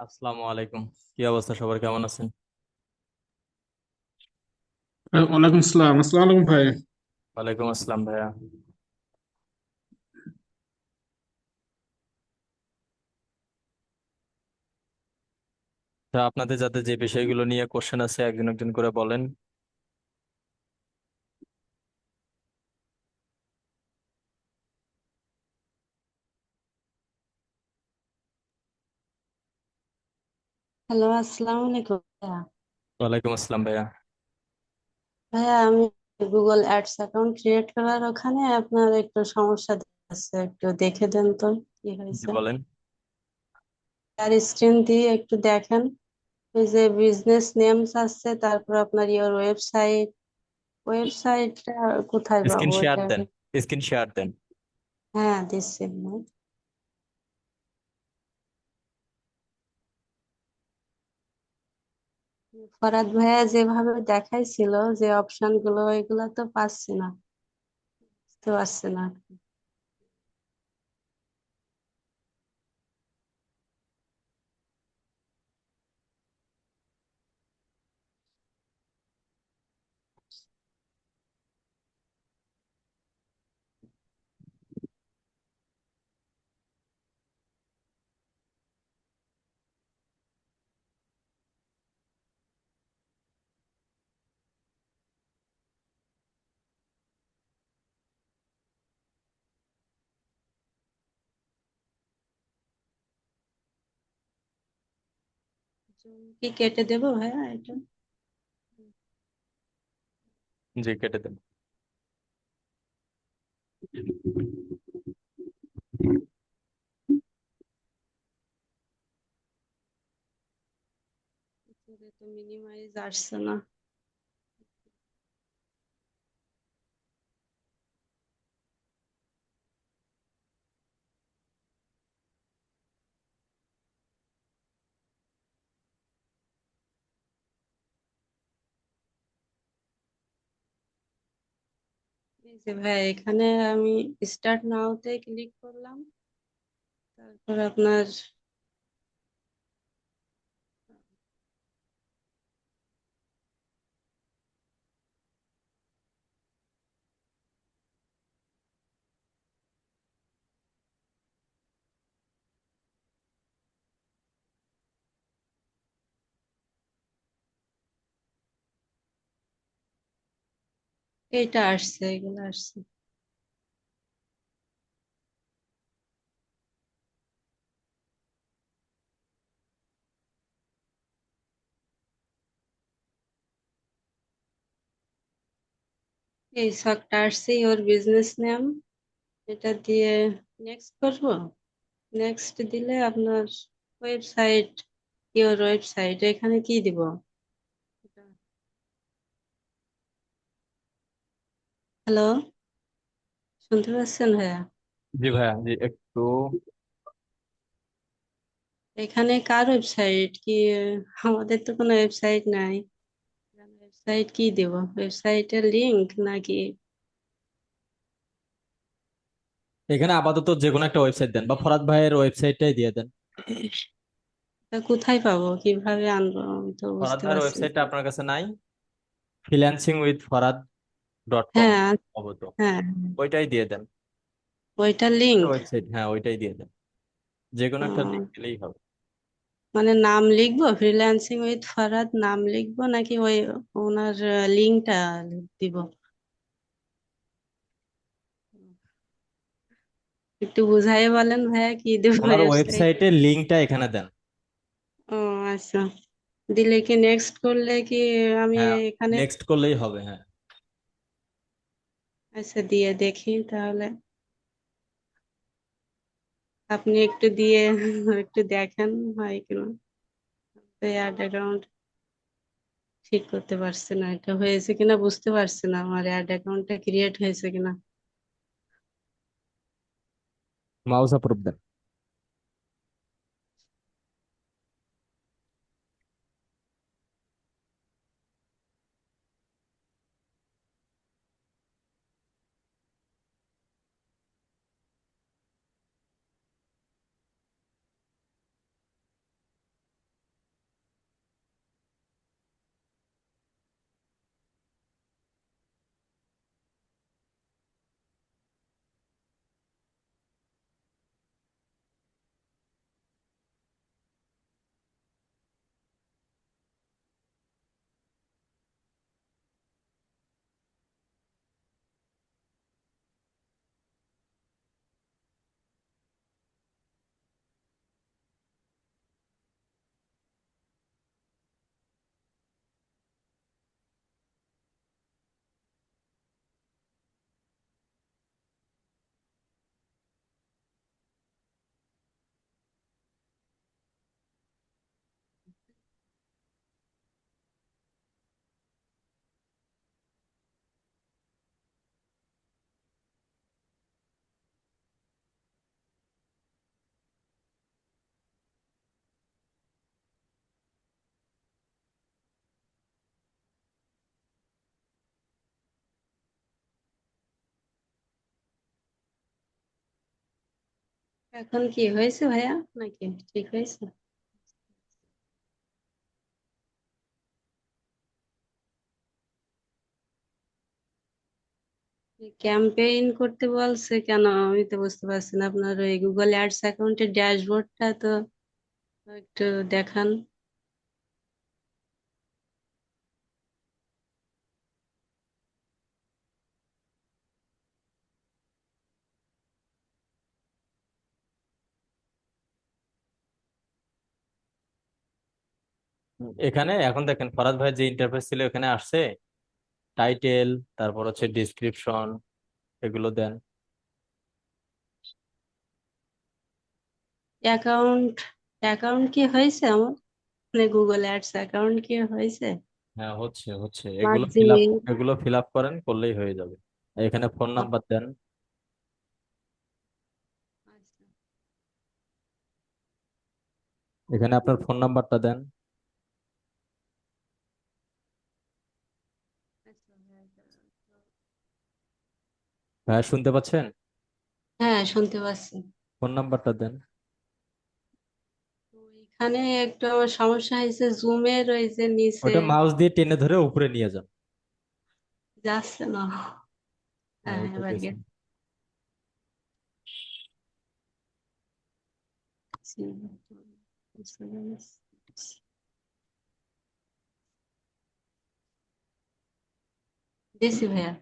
আসসালামু আলাইকুম। কি অবস্থা, সবার কেমন আছেন? ওয়ালাইকুম আসসালাম। আসসালামু আলাইকুম ভাই। ওয়ালাইকুম আসসালাম ভাইয়া। তা আপনাদের যাতে যে বিষয়গুলো নিয়ে কোশ্চেন আছে একজন একজন করে বলেন। হ্যালো, আসসালামু আলাইকুম ভাইয়া। ওয়ালাইকুম আসসালাম ভাইয়া। ভাইয়া, আমি গুগল অ্যাডস অ্যাকাউন্ট ক্রিয়েট করার ওখানে আপনার একটু সমস্যা আছে, একটু দেখে দেন তো কি জি হয়েছে। বলেন। আর স্ক্রিন দিয়ে একটু দেখেন, ওই যে বিজনেস নেমস আসছে, তারপর আপনার ইওর ওয়েবসাইটটা কোথায় স্ক্রিন পাবো শেয়ার এটা? দেন। স্ক্রিন শেয়ার দেন। হ্যাঁ, দিচ্ছি ভাই। ফরহাদ ভাইয়া যেভাবে দেখাইছিল, যে অপশন গুলো, এগুলা তো পাচ্ছি না, বুঝতে পারছি না। কি কেটে দেবো ভাইয়া এটা? জি কেটে দেন। উপরে তো মিনিমাইজ আসছে না। এই যে ভাই, এখানে আমি স্টার্ট নাওতে ক্লিক করলাম, তারপর আপনার এইটা আসছে, এগুলো আসছে। এই ছকটা আসছে, ওর বিজনেস নেম, এটা দিয়ে নেক্সট করবো। নেক্সট দিলে আপনার ওয়েবসাইট, ইওর ওয়েবসাইট, এখানে কি দিব? হ্যালো, শুনতে পাচ্ছেন ভাইয়া? জি ভাইয়া, জি একটু। এখানে কার ওয়েবসাইট কি? আমাদের তো কোনো ওয়েবসাইট নাই। ওয়েবসাইট কি দিব? ওয়েবসাইটের লিংক নাকি? এখানে আপাতত যে কোনো একটা ওয়েবসাইট দেন বা ফরহাদ ভাইয়ের ওয়েবসাইটটাই দিয়ে দেন। তা কোথায় পাবো, কিভাবে আনবো, আমি তো ফরহাদ বুঝতে ভাইয়ের পারছি না। ওয়েবসাইটটা আপনার কাছে নাই? freelancingwithfarhad.com হ্যাঁ, অবত, হ্যাঁ, ওইটাই দিয়ে দেন। ওইটার লিংক। ওয়েবসাইট, হ্যাঁ ওইটাই দিয়ে দেন। যে কোনো একটা লিঙ্ক দিলেই হবে। মানে নাম লিখবো, ফ্রিল্যান্সিং উইথ ফারাদ নাম লিখবো, নাকি ওই ওনার লিঙ্কটা দিব? একটু বুঝাই বলেন ভাইয়া, কি দেবো ওনার ওয়েবসাইটে? ওয়েবসাইটের লিঙ্কটা এখানে দেন। ও, আচ্ছা। দিলে কি নেক্সট করলে কি আমি হ্যাঁ, এখানে? নেক্সট করলেই হবে, হ্যাঁ। আচ্ছা, দিয়ে দেখি তাহলে। আপনি একটু দিয়ে একটু দেখেন হয় কিনা। অ্যাড অ্যাকাউন্ট ঠিক করতে পারছি না, এটা হয়েছে কিনা বুঝতে পারছি না, আমার অ্যাড অ্যাকাউন্টটা ক্রিয়েট হয়েছে কিনা। মাউস অ্যাপ্রুভ দেন। এখন কি হয়েছে ভাইয়া নাকি ঠিক হয়েছে? ক্যাম্পেইন করতে বলছে কেন, আমি তো বুঝতে পারছি না। আপনার ওই গুগল অ্যাডস অ্যাকাউন্টের ড্যাশবোর্ডটা তো একটু দেখান। এখানে এখন দেখেন ফরাদ ভাই যে ইন্টারফেস ছিল এখানে আসছে, টাইটেল, তারপর হচ্ছে ডিসক্রিপশন, এগুলো দেন। অ্যাকাউন্ট অ্যাকাউন্ট কি হয়েছে আমার, মানে গুগল অ্যাডস অ্যাকাউন্ট কি হয়েছে? হ্যাঁ, হচ্ছে হচ্ছে, আমার এগুলো ফিল আপ, জিমেইল। এগুলো ফিল আপ করেন, করলেই হয়ে যাবে। এখানে ফোন নাম্বার দেন। আচ্ছা এখানে আপনার ফোন নাম্বারটা দেন। আচ্ছা হ্যাঁ, শুনতে পাচ্ছেন? হ্যাঁ শুনতে পাচ্ছি। ফোন নাম্বারটা দেন। তো এখানে একটু আমার সমস্যা হয়েছে, জুমের ওই যে নিচে ওটা মাউস দিয়ে টেনে ধরে উপরে নিয়ে যান। যাচ্ছে না। হ্যাঁ, হ্যাঁ এই তো এবার গেছে। গেছি। দিছি ভাইয়া।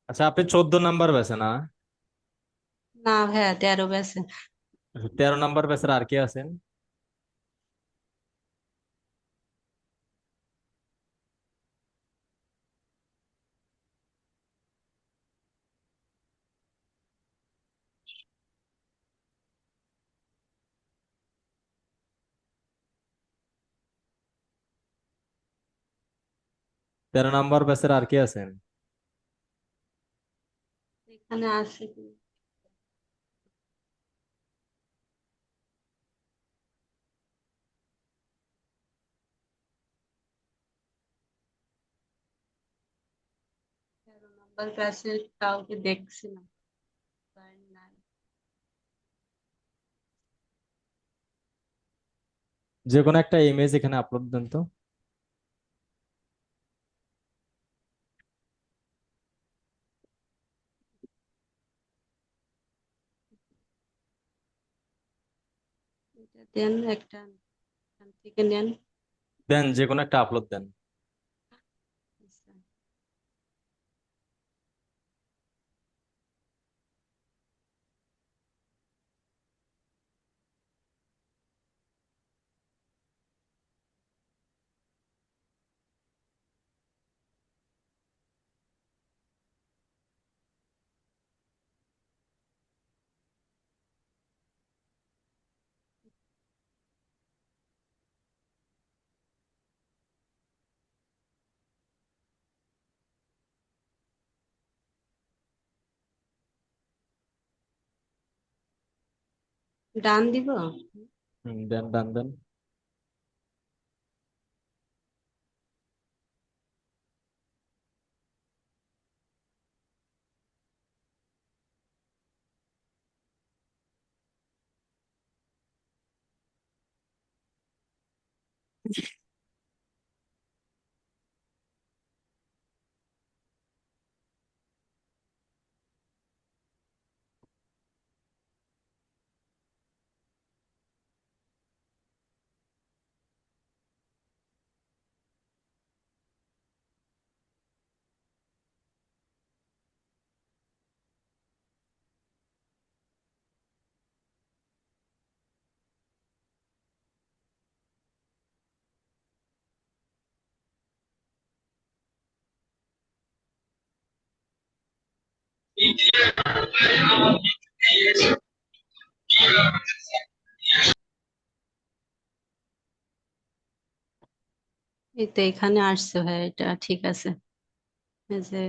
আচ্ছা, আপনি 14 নাম্বার বেছে না? না ভাইয়া 13 বেছে। আচ্ছা, 13 নাম্বার বেচার আর কে আছেন? 13 নাম্বার বেচার আর কে আছেন? এখানে আছে কি? 13 নম্বর ব্যাচে কাউকে দেখছি না। জয়েন নাই। যে কোনো একটা ইমেজ এখানে আপলোড দেন তো। এটা দেন একটা, এখান থেকে নেন। দেন, যে কোনো একটা আপলোড দেন। আচ্ছা। ডান দিব। দেন, ডান দেন। এই তো এখানে আসছে ভাই, এটা ঠিক আছে। এই যে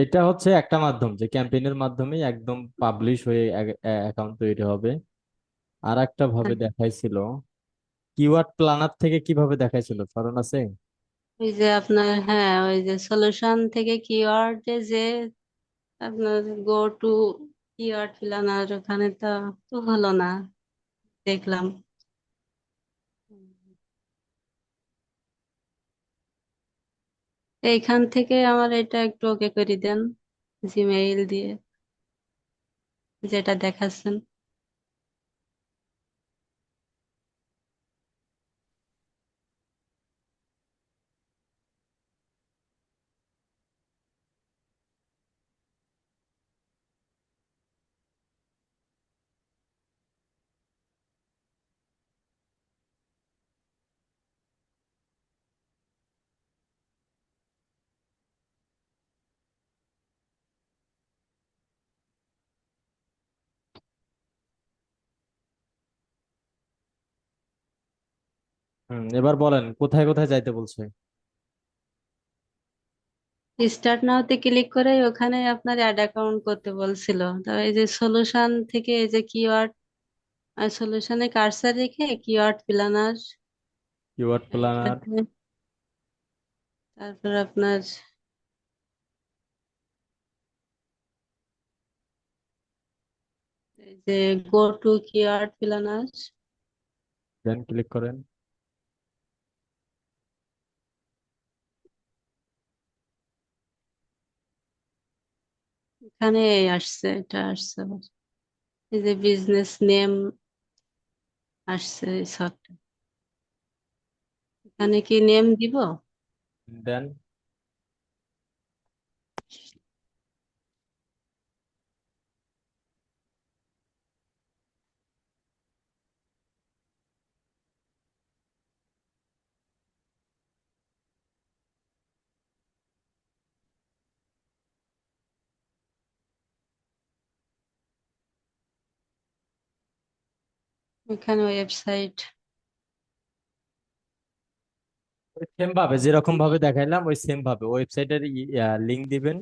এটা হচ্ছে একটা মাধ্যম যে ক্যাম্পেইনের মাধ্যমে একদম পাবলিশ হয়ে অ্যাকাউন্ট তৈরি হবে। আর একটা ভাবে দেখাইছিল, কিওয়ার্ড প্ল্যানার থেকে কিভাবে দেখাইছিল স্মরণ আছে? ওই যে আপনার, হ্যাঁ, ওই যে সলিউশন থেকে কিওয়ার্ডে যে আপনার গো টু কিওয়ার্ড প্ল্যানার, ওখানে তো তো হলো না, দেখলাম। এইখান থেকে আমার এটা একটু ওকে করে দেন, জিমেইল দিয়ে যেটা দেখাচ্ছেন। এবার বলেন কোথায় কোথায় যাইতে বলছে। স্টার্ট নাওতে ক্লিক করে ওখানে আপনার অ্যাড অ্যাকাউন্ট করতে বলছিল। তো এই যে সলিউশন থেকে এই যে কিওয়ার্ড, আর সলিউশনে কার্সার রেখে কিওয়ার্ড প্ল্যানার, কিওয়ার্ড প্ল্যানার। এইটাতে তারপর আপনার এই যে go to keyword planner, then click করেন। এখানে আসছে, এটা আসছে আবার। এই যে বিজনেস নেম আসছে এই শর্টটা, এখানে কি নেম দিব? দেন। এখানে ওয়েবসাইট। সেম ভাবে যেরকম ভাবে দেখাইলাম ওই সেম ভাবে ওয়েবসাইটের লিংক দিবেন।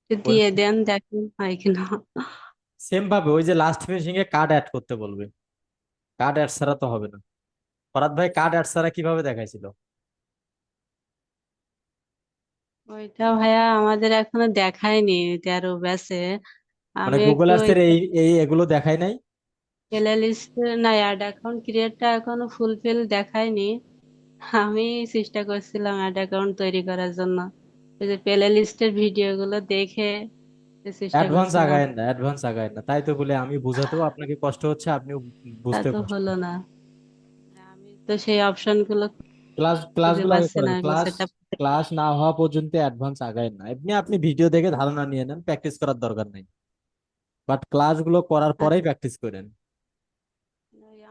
দিয়ে দেন, দেখেন হয় কিনা। সেম ভাবে ওই যে লাস্ট ফিনিশিং এ কার্ড অ্যাড করতে বলবে। কার্ড অ্যাড ছাড়া তো হবে না। ফরাদ ভাই, কার্ড অ্যাড ছাড়া কিভাবে দেখাইছিল? ওইটা ভাইয়া আমাদের এখনো দেখায়নি 13 ব্যাচে। মানে আমি গুগল একটু আর্টস এর এই এই এগুলো দেখায় নাই? প্লে লিস্ট, না, অ্যাড অ্যাকাউন্ট ক্রিয়েটটা এখনো ফুলফিল দেখায়নি। আমি চেষ্টা করছিলাম অ্যাড অ্যাকাউন্ট তৈরি করার জন্য, ওই যে প্লে লিস্টের ভিডিও গুলো দেখে চেষ্টা অ্যাডভান্স করছিলাম। আগায় না, অ্যাডভান্স আগায় না, তাই তো বলে আমি বুঝাতেও আপনাকে কষ্ট হচ্ছে, আপনিও তা বুঝতে তো কষ্ট। হলো না, আমি তো সেই অপশন গুলো খুঁজে ক্লাসগুলো আগে পাচ্ছি না, করেন। আমি ক্লাস সেটা। ক্লাস না হওয়া পর্যন্ত অ্যাডভান্স আগায় না। এমনি আপনি ভিডিও দেখে ধারণা নিয়ে নেন, প্র্যাকটিস করার দরকার নেই। বাট ক্লাসগুলো করার পরেই প্র্যাকটিস করেন।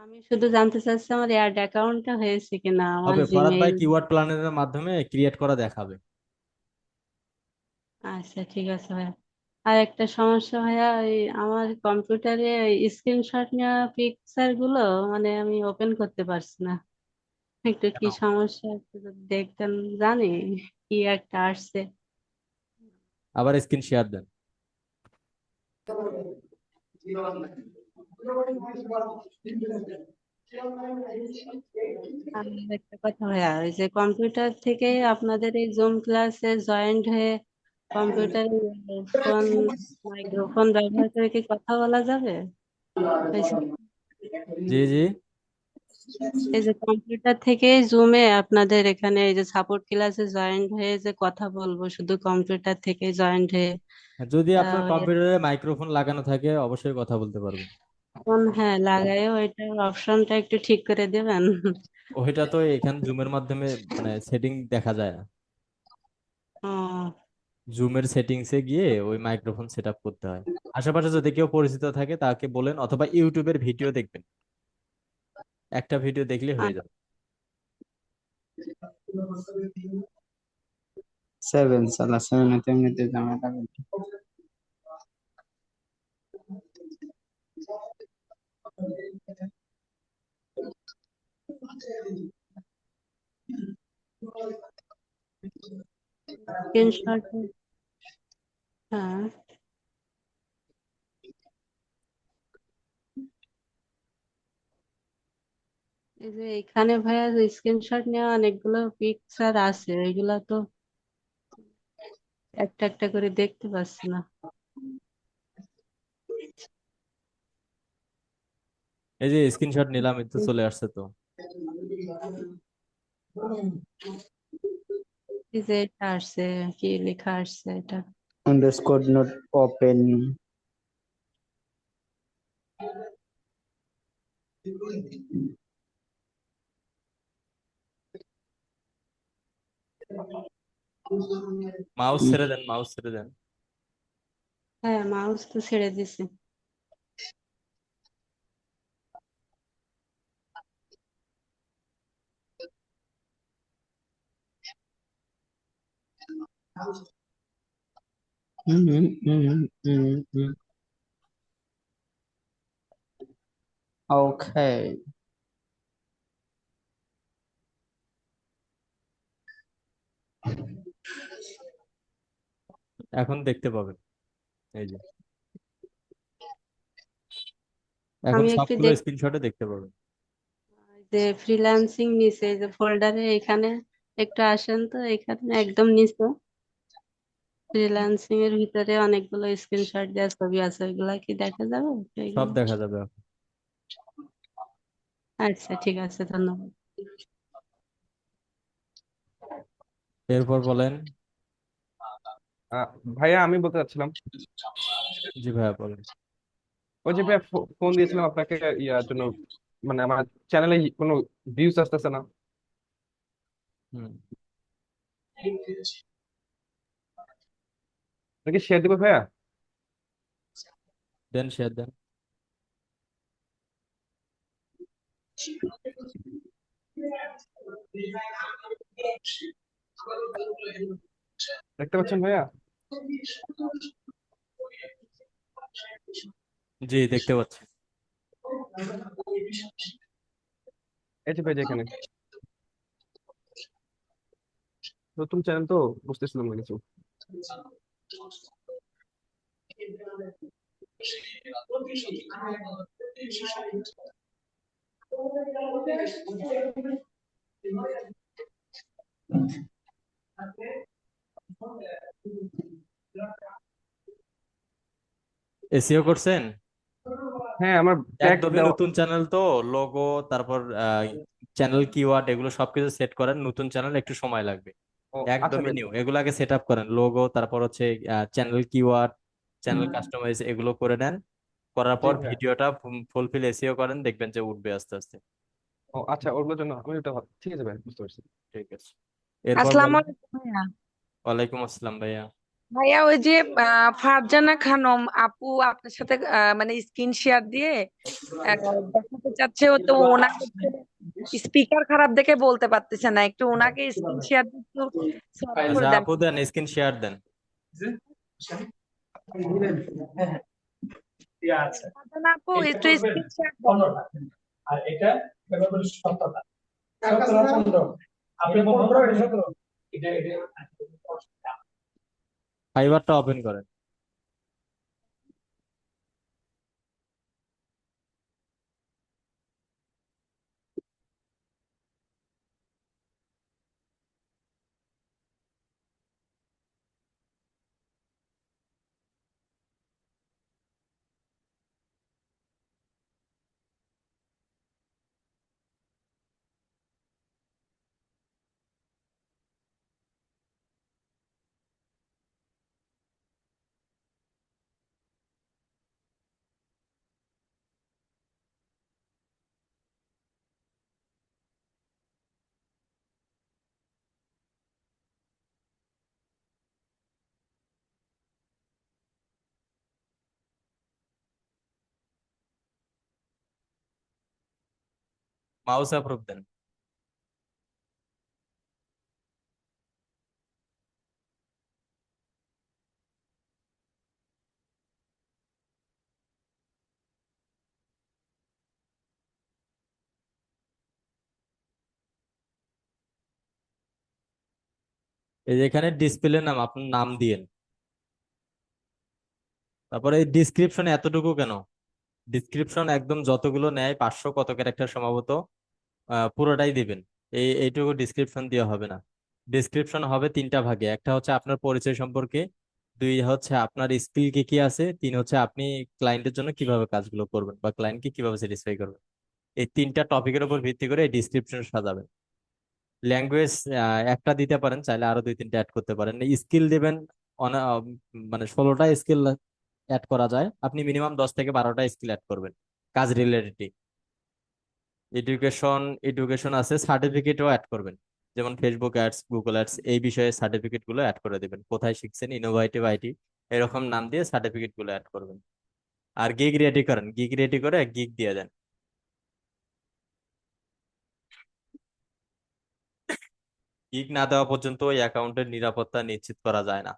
আমি শুধু জানতে চাচ্ছি আমার অ্যাড অ্যাকাউন্টটা হয়েছে কিনা, আমার হবে, ফরাদ ভাই জিমেইল। কিওয়ার্ড প্ল্যানেরের মাধ্যমে ক্রিয়েট করা দেখাবে। আচ্ছা, ঠিক আছে ভাইয়া। আর একটা সমস্যা ভাইয়া, ওই আমার কম্পিউটারে স্ক্রিনশট নেওয়া পিকচার গুলো মানে আমি ওপেন করতে পারছি না। একটু কি কেন? সমস্যা, একটু যদি দেখতেন। জানি কি একটা আসছে। আবার স্ক্রিন শেয়ার দেন। আর একটা কথা ভাইয়া, ওই যে কম্পিউটার থেকে আপনাদের এই জুম ক্লাসে জয়েন্ট হয়ে কম্পিউটারে ফোন, মাইক্রোফোন ব্যবহার করে কি কথা বলা যাবে? ওই যে জি জি। এই যে কম্পিউটার থেকে জুমে আপনাদের এখানে এই যে সাপোর্ট ক্লাসে জয়েন্ট হয়ে যে কথা বলবো, শুধু কম্পিউটার থেকে জয়েন্ট হয়ে। যদি আপনার আহ, কম্পিউটারে মাইক্রোফোন লাগানো থাকে অবশ্যই কথা বলতে পারবেন। ফোন, হ্যাঁ, লাগায় ওইটার অপশনটা একটু ঠিক করে দেবেন। ওইটা তো এখানে জুমের মাধ্যমে মানে সেটিং দেখা যায় না। ও, জুমের সেটিংসে গিয়ে ওই মাইক্রোফোন সেট আপ করতে হয়। আশেপাশে যদি কেউ পরিচিত থাকে তাকে বলেন, অথবা ইউটিউবের ভিডিও দেখবেন, একটা ভিডিও দেখলে হয়ে যাবে। 7 সালা 7 এতে এমনিতে ঝামেলা করে। স্ক্রিনশট। হ্যাঁ, এই যে এখানে ভাইয়া স্ক্রিনশট নেওয়া অনেকগুলো পিকচার আছে, ওইগুলা তো একটা একটা করে দেখতে পাচ্ছি না। এই যে স্ক্রিনশট নিলাম, এই তো চলে আসছে তো। এই যে এটা আসছে, কি লেখা আসছে এটা? underscore not open. মাউস ছেড়ে দেন, মাউস ছেড়ে দেন। হ্যাঁ, মাউস তো ছেড়ে দিছে। Okay. এখন দেখতে পাবেন, এই যে এখন আমি একটু সবগুলো দেখ, স্ক্রিনশটে দেখতে পাবেন। যে ফ্রিল্যান্সিং নিচে, এই যে ফোল্ডারে এখানে একটু আসেন তো, এখানে একদম নিচে ফ্রিল্যান্সিং এর ভিতরে অনেকগুলো স্ক্রিনশট দেওয়া ছবি আছে, ওইগুলা কি দেখা যাবে সব ওইগুলো? দেখা যাবে এখন। আচ্ছা, ঠিক আছে, ধন্যবাদ। এরপর বলেন। আহ, ভাইয়া আমি বলতে চাচ্ছিলাম, জি ভাইয়া বলেন। ওই যে ভাইয়া ফোন দিয়েছিলাম আপনাকে ইয়ার জন্য, মানে আমার চ্যানেলে কোনো ভিউজ আসতেছে না। হুম, নাকি শেয়ার দিবো ভাইয়া? দেন, শেয়ার দেন। দেখতে পাচ্ছেন ভাইয়া? জি, দেখতে পাচ্ছি। এই যে ভাই, যেখানে নতুন চ্যানেল তো বুঝতেছিলাম না কিছু। এসইও করছেন? হ্যাঁ, আমার ট্যাগ একদমই দেওয়া। নতুন চ্যানেল তো, লোগো, তারপর চ্যানেল কিওয়ার্ড এগুলো সবকিছু সেট করেন। নতুন চ্যানেল একটু সময় লাগবে, ও আচ্ছা একদমই ভাই। নিউ। এগুলাকে সেট আপ করেন, লোগো, তারপর হচ্ছে চ্যানেল কিওয়ার্ড, চ্যানেল কাস্টমাইজ, এগুলো করে নেন। করার জি পর ভাইয়া। ভিডিওটা ফুলফিল এসইও করেন, দেখবেন যে উঠবে আস্তে আস্তে। ও আচ্ছা, ওগুলোর জন্য আমি ওটা ঠিক আছে ভাই, বুঝতে পারছি। ঠিক আছে, এরপর আসসালামু বলেন। আলাইকুম ভাইয়া। ওয়ালাইকুম আসসালাম ভাইয়া। ভাইয়া ওই যে ফারজানা খানম আপু আপনার সাথে মানে স্ক্রিন শেয়ার দিয়ে দেখাতে চাচ্ছে, ও তো ওনাকে স্পিকার খারাপ দেখে বলতে পারতেছে না, একটু ওনাকে স্ক্রিন শেয়ার দিয়ে একটু সলভ করে আচ্ছা দেন। আপু, দেন স্ক্রিন শেয়ার দেন। ফারজানা আপু একটু স্ক্রিন শেয়ার দেন। ফাইবারটা ওপেন করেন। মাউস অ্যাপ্রুভ দেন। এই যে এখানে ডিসপ্লে নাম আপনার নাম দিয়েন। তারপরে এই ডিসক্রিপশনে এতটুকু কেন? ডিসক্রিপশন একদম যতগুলো নেয় 500 কত ক্যারেক্টার সম্ভবত, পুরোটাই দিবেন। এইটুকু ডিসক্রিপশন দেওয়া হবে না। ডিসক্রিপশন হবে তিনটা ভাগে, একটা হচ্ছে আপনার পরিচয় সম্পর্কে, দুই হচ্ছে আপনার স্কিল কি কি আছে, তিন হচ্ছে আপনি ক্লায়েন্টের জন্য কিভাবে কাজগুলো করবেন বা ক্লায়েন্টকে কিভাবে স্যাটিসফাই করবেন। এই তিনটা টপিকের উপর ভিত্তি করে এই ডিসক্রিপশন সাজাবেন। ল্যাঙ্গুয়েজ একটা দিতে পারেন, চাইলে আরো দুই তিনটা অ্যাড করতে পারেন। স্কিল দিবেন মানে 16টা স্কিল অ্যাড করা যায়, আপনি মিনিমাম 10 থেকে 12টা স্কিল অ্যাড করবেন কাজ রিলেটেড। এডুকেশন এডুকেশন আছে, সার্টিফিকেটও অ্যাড করবেন, যেমন ফেসবুক অ্যাডস, গুগল অ্যাডস, এই বিষয়ে সার্টিফিকেট গুলো অ্যাড করে দিবেন, কোথায় শিখছেন, ইনোভেটিভ আইটি, এরকম নাম দিয়ে সার্টিফিকেট গুলো অ্যাড করবেন। আর গিগ রেডি করেন, গিগ রেডি করে গিগ দিয়ে দেন। গিগ না দেওয়া পর্যন্ত ওই অ্যাকাউন্টের নিরাপত্তা নিশ্চিত করা যায় না।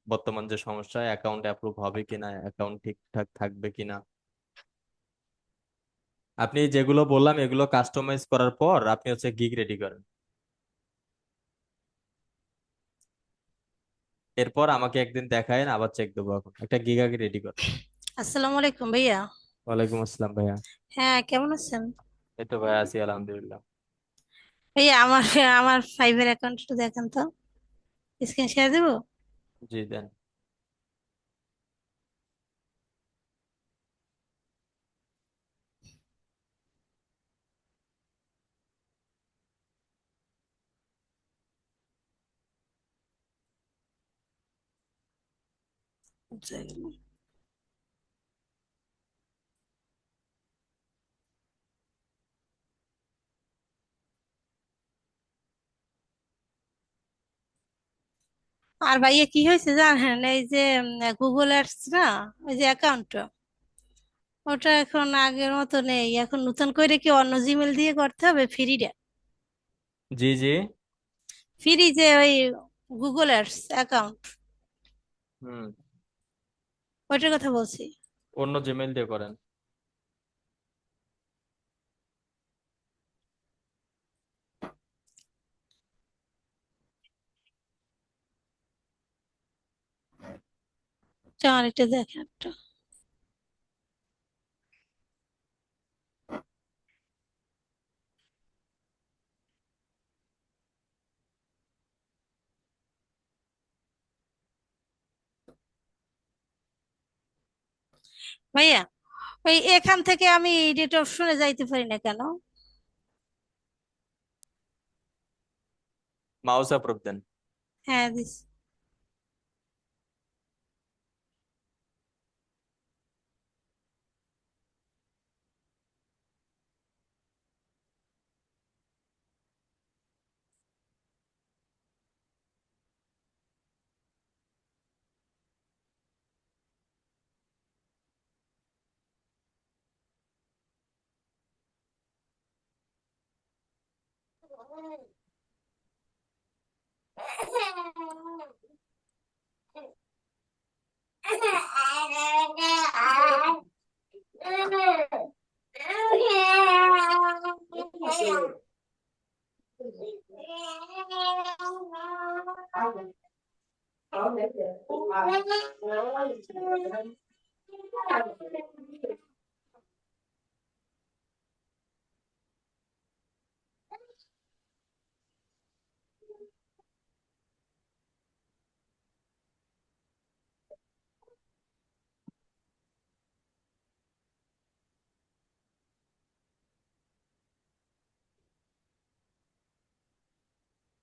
বর্তমান যে সমস্যা, অ্যাকাউন্ট অ্যাপ্রুভ হবে কিনা, অ্যাকাউন্ট ঠিকঠাক থাকবে কিনা। আপনি যেগুলো বললাম এগুলো কাস্টমাইজ করার পর আপনি হচ্ছে গিগ রেডি করেন। এরপর আমাকে একদিন দেখায়েন, আবার চেক দেবো। এখন একটা গিগ আগে রেডি করেন। আসসালামু আলাইকুম ভাইয়া। ওয়ালাইকুম আসসালাম ভাইয়া। হ্যাঁ, কেমন আছেন? এই তো ভাইয়া আছি আলহামদুলিল্লাহ। ভাইয়া, আমার আমার ফাইভের অ্যাকাউন্ট একটু দেখেন তো, স্ক্রিন শেয়ার দেবো? জি দেন। আর ভাইয়া কি হয়েছে জানেন, এই যে গুগল অ্যাডস না, ওই যে অ্যাকাউন্টটা, ওটা এখন আগের মতো নেই। এখন নতুন করে কি অন্য জিমেল দিয়ে করতে হবে ফ্রিটা? জি জি। ফ্রি যে ওই গুগল অ্যাডস অ্যাকাউন্ট, হুম। ওইটার কথা বলছি। অন্য জিমেইল দিয়ে করেন। আমার একটু দেখেন একটু। ভাইয়া, ওই এখান থেকে আমি এডিট অপশনে যাইতে পারি না কেন? মাউস অ্যাপ্রুভ দেন। হ্যাঁ, দিস।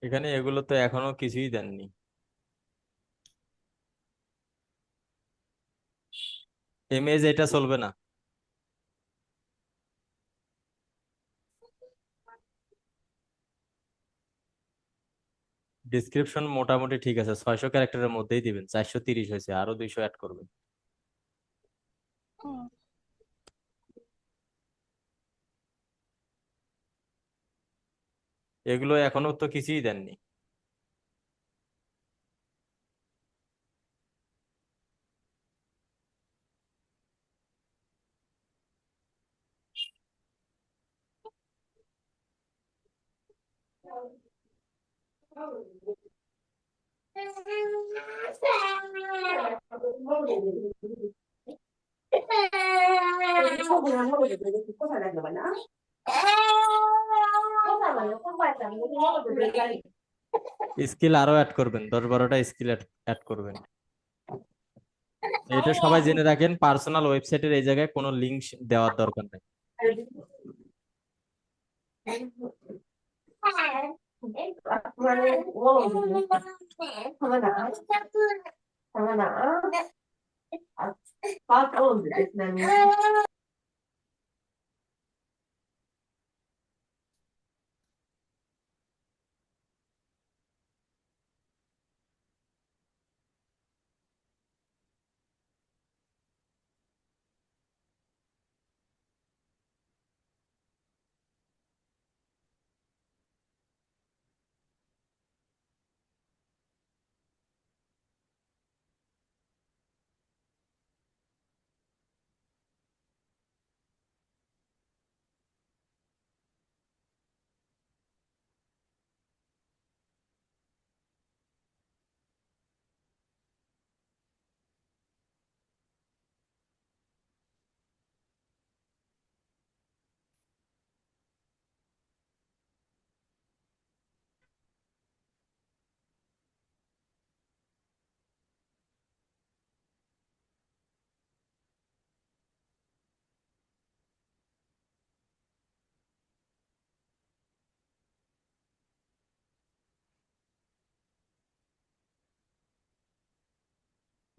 এখানে এগুলো তো এখনো কিছুই দেননি। ইমেজ এটা চলবে না। ডিসক্রিপশন মোটামুটি ঠিক আছে, 600 ক্যারেক্টারের মধ্যেই দিবেন, 430 হয়েছে, আরো 200 অ্যাড করবেন। হুম। এগুলো এখনো তো কিছুই দেননি। স্কিল আরো অ্যাড করবেন, 10-12টা স্কিল অ্যাড করবেন। এটা সবাই জেনে রাখেন, পার্সোনাল ওয়েবসাইটের এই জায়গায় কোনো লিঙ্ক দেওয়ার দরকার নেই।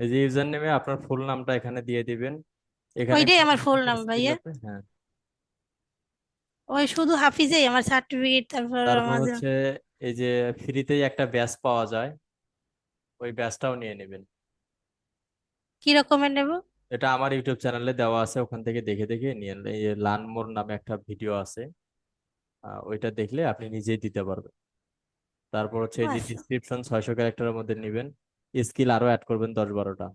এই যে ইউজার নেমে আপনার ফুল নামটা এখানে দিয়ে দিবেন। এখানে ওইটাই আমার ফুল নাম স্কিল ভাইয়া। আছে, হ্যাঁ। ওই শুধু হাফিজেই আমার সার্টিফিকেট, তারপর তারপর মাঝে হচ্ছে এই যে ফ্রিতেই একটা ব্যাচ পাওয়া যায়, ওই ব্যাচটাও নিয়ে নেবেন। কি রকমের নেব? এটা আমার ইউটিউব চ্যানেলে দেওয়া আছে, ওখান থেকে দেখে দেখে নিয়ে নেন। এই লার্ন মোর নামে একটা ভিডিও আছে, ওইটা দেখলে আপনি নিজেই দিতে পারবেন। তারপর হচ্ছে এই যে আচ্ছা ডিসক্রিপশন 600 ক্যারেক্টারের মধ্যে নেবেন। স্কিল আরো অ্যাড করবেন 10-12টা।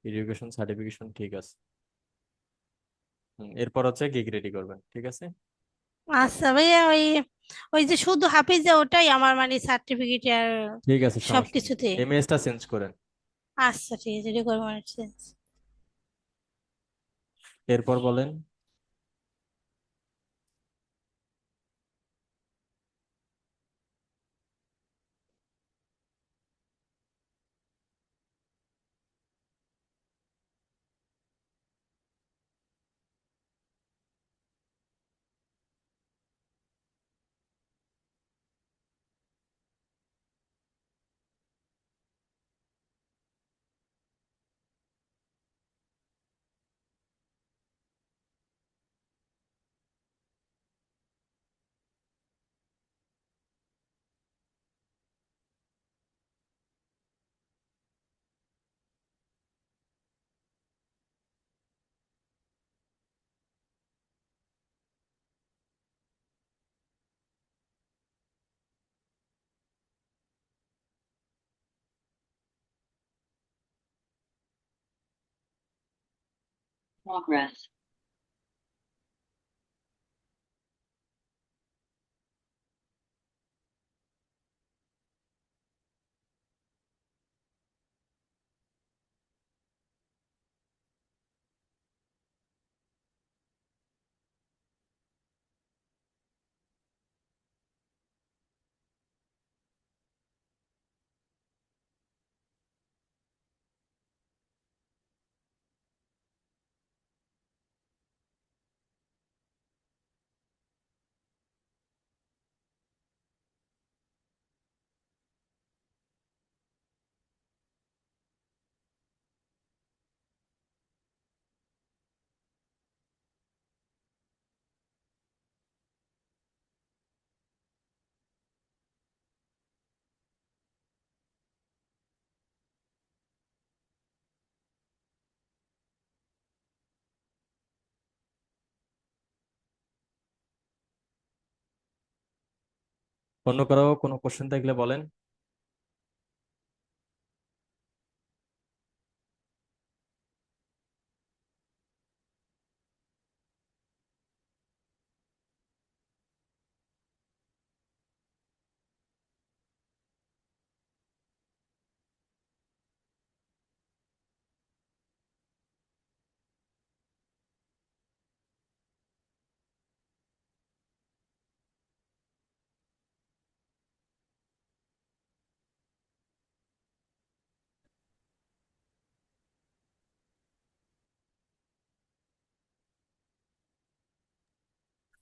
এডুকেশন সার্টিফিকেশন ঠিক আছে। এরপর হচ্ছে গিগ রেডি করবেন, ঠিক আছে। আচ্ছা ভাইয়া, ওই ওই যে শুধু হাফিজে ওটাই আমার মানে সার্টিফিকেট আর ঠিক আছে, সমস্যা নেই। সবকিছুতে। এমএসটা চেঞ্জ করেন। আচ্ছা ঠিক আছে, রিকোয়ারমেন্ট। এরপর বলেন। অন্য কারো কোনো কোশ্চেন থাকলে বলেন।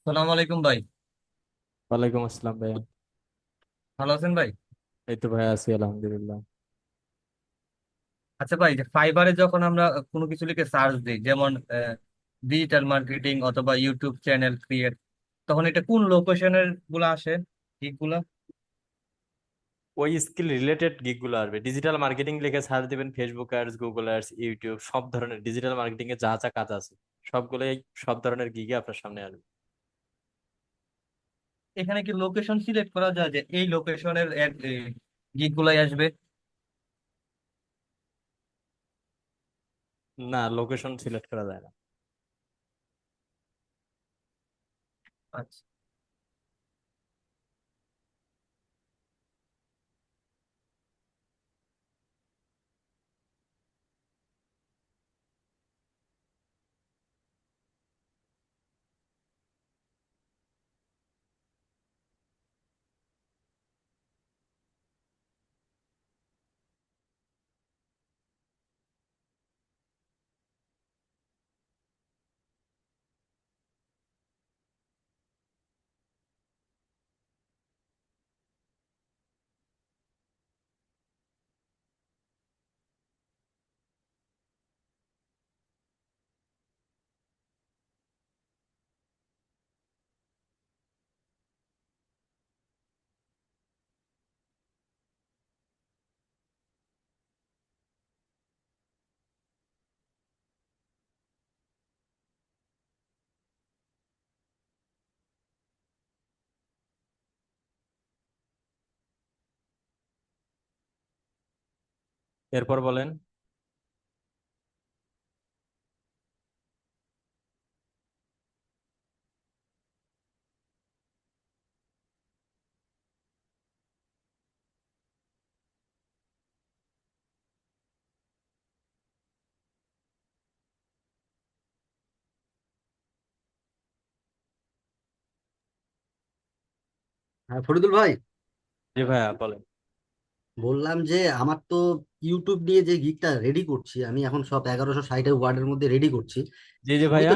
সালাম আলাইকুম ভাই। ওয়ালাইকুম আসসালাম ভাইয়া। ভালো আছেন ভাই? এই তো ভাই আছি আলহামদুলিল্লাহ। আচ্ছা ভাই, যে ফাইবারে যখন আমরা কোনো কিছু লিখে সার্চ দিই, যেমন ডিজিটাল মার্কেটিং অথবা ইউটিউব চ্যানেল ক্রিয়েট, তখন এটা কোন লোকেশনের গুলা আসে, গিগ গুলা? ওই স্কিল রিলেটেড গিগ গুলো আসবে। ডিজিটাল মার্কেটিং লিখে সার্চ দিবেন, Facebook ads, Google ads, YouTube, সব ধরনের ডিজিটাল মার্কেটিং এ যা যা কাজ আছে সবগুলোই সব ধরনের গিগে আপনার সামনে আসবে। এখানে কি লোকেশন সিলেক্ট করা যায় যে এই লোকেশনের গিগ গুলাই আসবে? না, লোকেশন সিলেক্ট করা যায় না। আচ্ছা। এরপর বলেন। হ্যাঁ ফরিদুল ভাই, জি ভাইয়া বলেন। বললাম যে আমার তো ইউটিউব নিয়ে যে গিগটা রেডি করছি, আমি এখন সব 1160 ওয়ার্ডের মধ্যে রেডি করছি। জি জি বুঝতে ভাইয়া।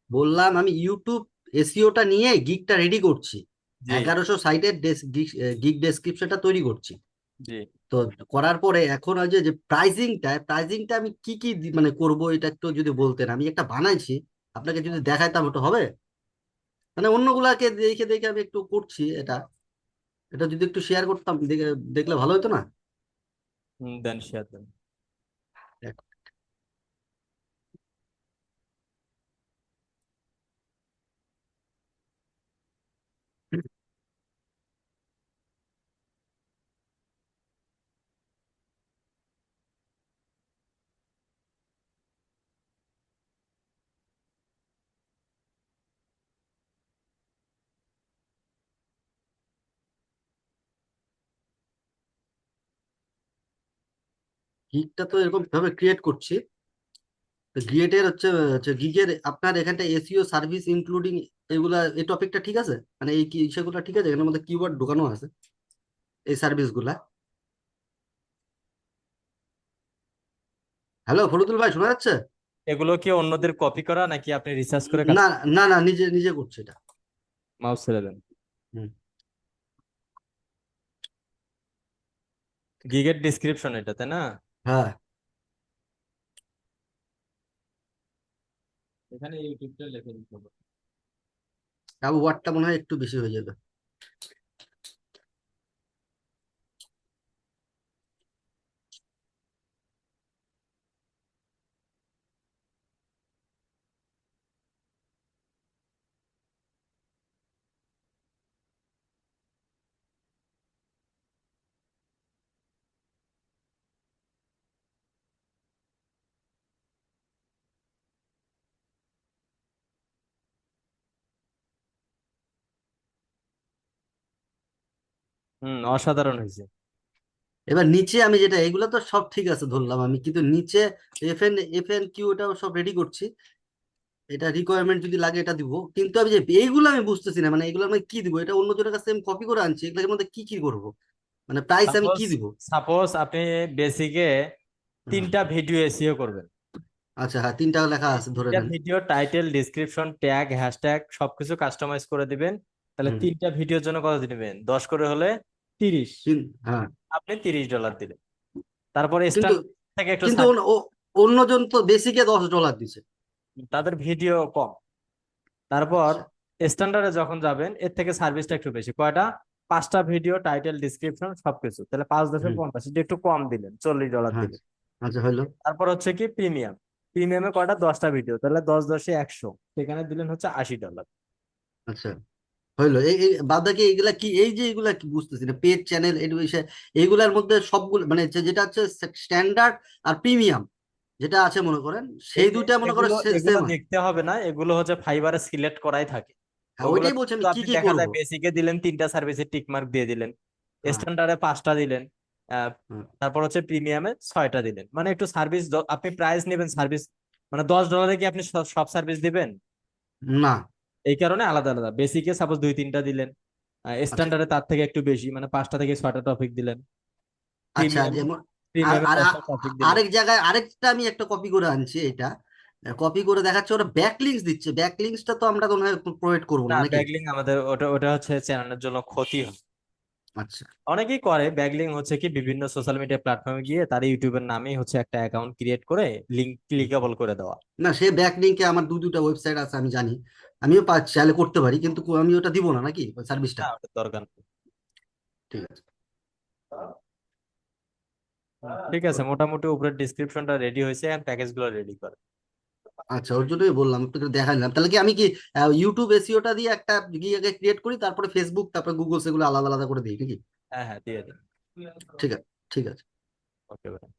বললাম আমি ইউটিউব এসইওটা নিয়ে গিগটা রেডি করছি, জি 1160-এর গিগ ডেসক্রিপশনটা তৈরি করছি। জি। তো করার পরে এখন ওই যে প্রাইজিংটা আমি কি কি মানে করব, এটা একটু যদি বলতেন। আমি একটা বানাইছি, আপনাকে যদি দেখাইতাম ওটা হবে? মানে অন্যগুলাকে দেখে দেখে আমি একটু করছি এটা। এটা যদি একটু শেয়ার করতাম, দেখলে ভালো হতো না? দেন শেয়ার দেন। গিগটা তো এরকম ভাবে ক্রিয়েট করছি। তো গিগের হচ্ছে গিগের আপনার এখানটা এসইও সার্ভিস ইনক্লুডিং এগুলা, এই টপিকটা ঠিক আছে? মানে এই কি সেগুলো ঠিক আছে? এখানের মধ্যে কিওয়ার্ড ঢোকানো আছে এই সার্ভিস গুলা। হ্যালো ফরিদুল ভাই, শোনা যাচ্ছে? এগুলো কি অন্যদের কপি করা নাকি আপনি রিসার্চ করে কাজ? না না না, নিজে নিজে করছে এটা। মাউস ছেড়ে দেন। হুম। গিগের ডিসক্রিপশন এটা, তাই না? হ্যাঁ। এখানে ইউটিউবটা লিখে দিতে হবে। ওয়ার্ডটা মনে হয় একটু বেশি হয়ে যাবে। অসাধারণ হয়েছে। এবার নিচে আমি যেটা, এগুলো তো সব ঠিক আছে ধরলাম আমি, কিন্তু নিচে এফ এন কিউ এটাও সব রেডি করছি। এটা রিকোয়ারমেন্ট যদি লাগে এটা দিব, কিন্তু আমি যে এইগুলো আমি বুঝতেছি না, মানে এগুলো আমি কি দিব? এটা অন্যজনের কাছে আমি কপি করে আনছি, এগুলোর মধ্যে কি কি করব? মানে প্রাইস আমি সাপোজ কি দিব? সাপোজ আপনি বেসিকে হুম। 3টা ভিডিও এসইও করবেন। আচ্ছা, হ্যাঁ, 3 টাকা লেখা আছে ধরে তিনটা নেন। Video title, description, tag, hashtag সবকিছু কাস্টমাইজ করে দিবেন। তাহলে হুম। 3টা ভিডিওর জন্য কত দিবেন? 10 করে হলে 30। হ্যাঁ, আপনি $30 দিলেন। তারপরে কিন্তু স্টার্ট থেকে একটু কিন্তু অন্যজন তো বেসিকে $10 দিছে। তাদের ভিডিও কম। তারপর স্ট্যান্ডার্ডে যখন যাবেন এর থেকে সার্ভিসটা একটু বেশি। কয়টা? 5টা ভিডিও, টাইটেল, ডিসক্রিপশন সবকিছু। তাহলে 5×50, এটা একটু কম দিলেন, $40 হ্যাঁ, দিলেন। আচ্ছা হইলো। তারপর হচ্ছে কি প্রিমিয়াম। প্রিমিয়ামে কয়টা? 10টা ভিডিও, তাহলে 10×10 100, সেখানে দিলেন হচ্ছে $80। আচ্ছা হইলো। এই এই বাদ বাকি এইগুলা কি, এই যে এগুলা কি বুঝতেছি না, পেড চ্যানেল এডুকেশন, এইগুলার মধ্যে সবগুলো মানে যেটা হচ্ছে স্ট্যান্ডার্ড আর প্রিমিয়াম যেটা আছে মনে করেন, সেই দুইটা মনে করেন এগুলো এগুলো সেম। দেখতে হবে না, এগুলো হচ্ছে ফাইবারে সিলেক্ট করাই থাকে। হ্যাঁ, ওগুলো ওইটাই বলছি কিন্তু আমি কি আপনি কি দেখা করব। যায় বেসিকে দিলেন 3টা সার্ভিসের টিক মার্ক দিয়ে দিলেন, হ্যাঁ, স্ট্যান্ডার্ডে 5টা দিলেন, আহ, হ্যাঁ। তারপর হচ্ছে প্রিমিয়ামে 6টা দিলেন। মানে একটু সার্ভিস, আপনি প্রাইস নেবেন সার্ভিস, মানে $10 কি আপনি সব সার্ভিস দিবেন? না। এই কারণে আলাদা আলাদা। বেসিকে সাপোজ 2-3টা দিলেন, আচ্ছা, স্ট্যান্ডার্ডে তার থেকে একটু বেশি, মানে 5টা থেকে 6টা টপিক দিলেন, আচ্ছা, প্রিমিয়ামে যেমন আর প্রিমিয়ামে আর 10টা টপিক দিলেন। আরেক জায়গায় আরেকটা আমি একটা কপি করে আনছি, এটা কপি করে দেখাচ্ছে, ওরা ব্যাকলিংস দিচ্ছে। ব্যাকলিংসটা তো আমরা তো প্রোভাইড করবো না, না নাকি? ব্যাকলিং আমাদের ওটা ওটা হচ্ছে চ্যানেলের জন্য ক্ষতি হয়। আচ্ছা, অনেকেই করে ব্যাকলিং, হচ্ছে কি বিভিন্ন সোশ্যাল মিডিয়া প্ল্যাটফর্মে গিয়ে তার ইউটিউবের নামেই হচ্ছে একটা অ্যাকাউন্ট ক্রিয়েট করে লিংক ক্লিকেবল করে দেওয়া। না, সে ব্যাকলিংকে আমার দুটা ওয়েবসাইট আছে আমি জানি, আমিও চাইলে করতে পারি, কিন্তু আমি ওটা দিব না নাকি সার্ভিসটা? না, ওটা দরকার নেই। ঠিক আছে। ঠিক আছে, মোটামুটি উপরের ডিসক্রিপশনটা রেডি হয়েছে, আর প্যাকেজগুলো রেডি করে। আচ্ছা, ওর জন্যই বললাম, একটু দেখালাম। তাহলে কি আমি কি ইউটিউব এসইওটা দিয়ে একটা আগে ক্রিয়েট করি, তারপরে ফেসবুক, তারপরে গুগল, সেগুলো আলাদা আলাদা করে দিই নাকি? হ্যাঁ হ্যাঁ, দিয়ে দিন। ঠিক আছে, ঠিক আছে। ওকে ভাই।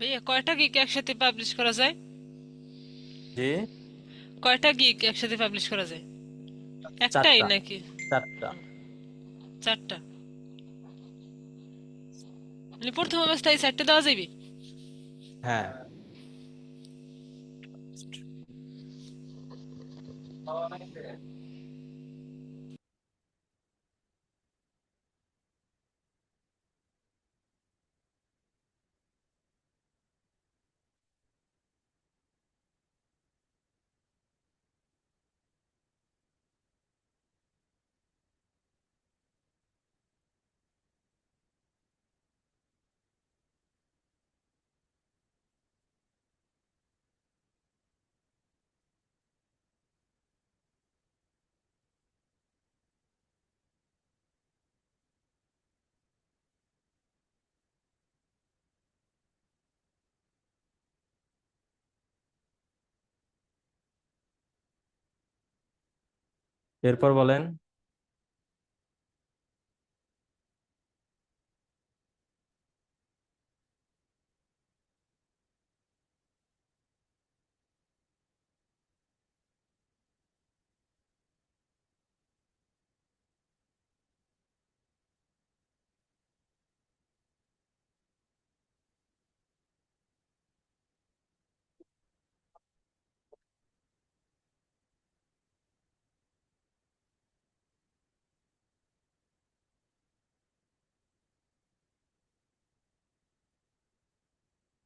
ভাইয়া কয়টা গিগ একসাথে পাবলিশ করা যায়? জি, কয়টা গিগ একসাথে পাবলিশ করা যায়? একটাই 4টা। নাকি 4টা। 4টা? মানে প্রথম অবস্থায় 4টে দেওয়া যাবে? হ্যাঁ। এরপর বলেন।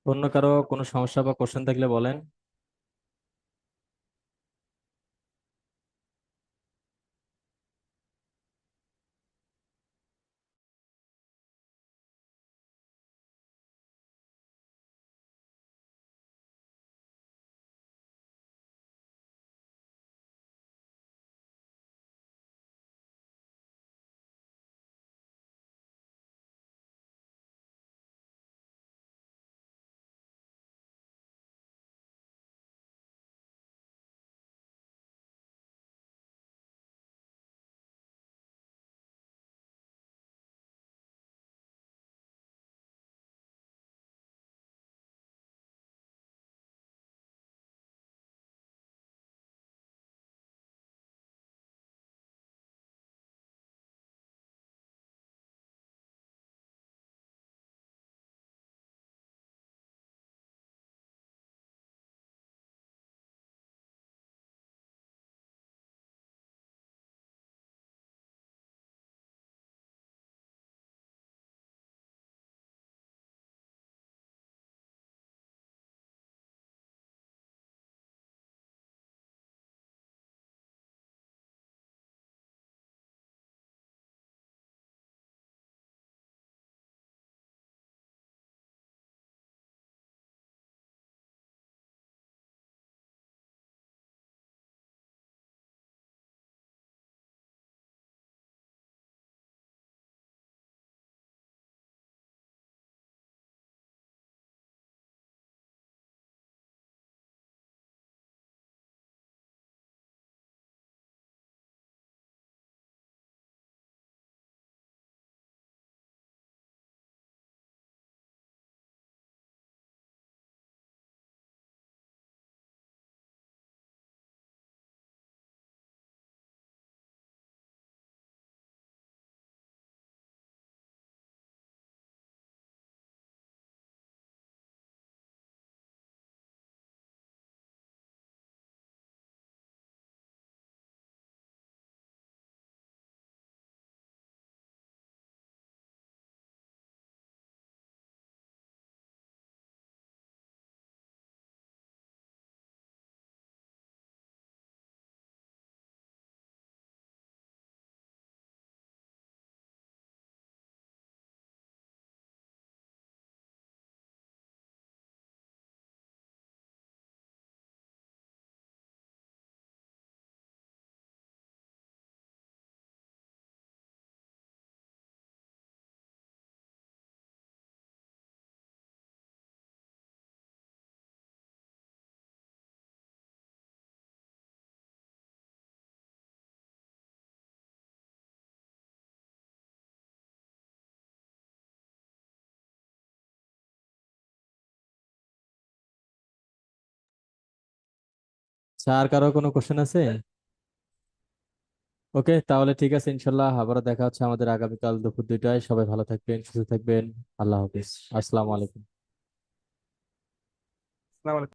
অন্য কারো কোনো সমস্যা বা কোশ্চেন থাকলে বলেন। আচ্ছা, আর কারো কোনো কোশ্চেন আছে? ওকে, তাহলে ঠিক আছে, ইনশাল্লাহ আবারও দেখা হচ্ছে আমাদের আগামীকাল দুপুর 2টায়। সবাই ভালো থাকবেন, সুস্থ থাকবেন। আল্লাহ হাফিজ, আসসালামু আলাইকুম। আসসালামু আলাইকুম।